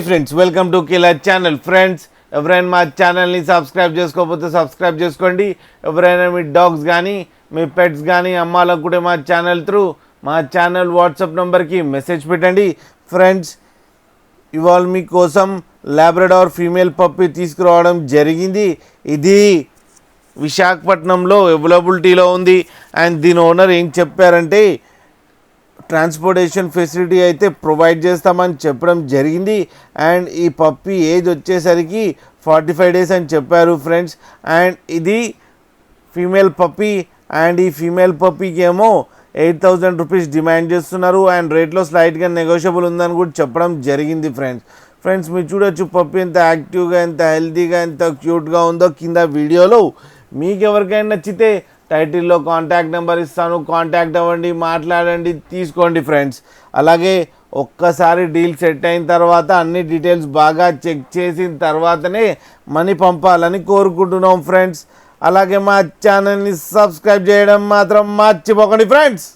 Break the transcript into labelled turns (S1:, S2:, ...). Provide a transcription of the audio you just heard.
S1: Friends welcome to killer channel. Friends ఎవరైనా మా ఛానల్ని సబ్స్క్రైబ్ చేసుకోకపోతే సబ్స్క్రైబ్ చేసుకోండి. ఎవరైనా మీ డాగ్స్ కానీ మీ పెట్స్ కానీ అమ్మాలనుకుంటే మా ఛానల్ త్రూ మా ఛానల్ వాట్సాప్ నెంబర్కి మెసేజ్ పెట్టండి. ఫ్రెండ్స్ ఇవాళ మీకోసం లాబ్రడార్ ఫీమేల్ పప్పి తీసుకురావడం జరిగింది. ఇది విశాఖపట్నంలో అవైలబిలిటీలో ఉంది. అండ్ దీని ఓనర్ ఏం చెప్పారంటే ట్రాన్స్పోర్టేషన్ ఫెసిలిటీ అయితే ప్రొవైడ్ చేస్తామని చెప్పడం జరిగింది. అండ్ ఈ పప్పి ఏజ్ వచ్చేసరికి 45 days అని చెప్పారు ఫ్రెండ్స్. అండ్ ఇది ఫీమేల్ పప్పి. అండ్ ఈ ఫీమేల్ పప్పీకి ఏమో 8,000 రూపీస్ డిమాండ్ చేస్తున్నారు. అండ్ రేట్లో స్లైట్గా నెగోషియబుల్ ఉందని కూడా చెప్పడం జరిగింది ఫ్రెండ్స్ మీరు చూడొచ్చు పప్పి ఎంత యాక్టివ్గా, ఎంత హెల్తీగా, ఎంత క్యూట్గా ఉందో కింద వీడియోలో. మీకు ఎవరికైనా నచ్చితే టైటిల్లో కాంటాక్ట్ నెంబర్ ఇస్తాను, కాంటాక్ట్ అవ్వండి, మాట్లాడండి, తీసుకోండి ఫ్రెండ్స్. అలాగే ఒక్కసారి డీల్ సెట్ అయిన తర్వాత అన్ని డీటెయిల్స్ బాగా చెక్ చేసిన తర్వాతనే మనీ పంపాలని కోరుకుంటున్నాం ఫ్రెండ్స్. అలాగే మా ఛానల్ని సబ్స్క్రైబ్ చేయడం మాత్రం మర్చిపోకండి ఫ్రెండ్స్.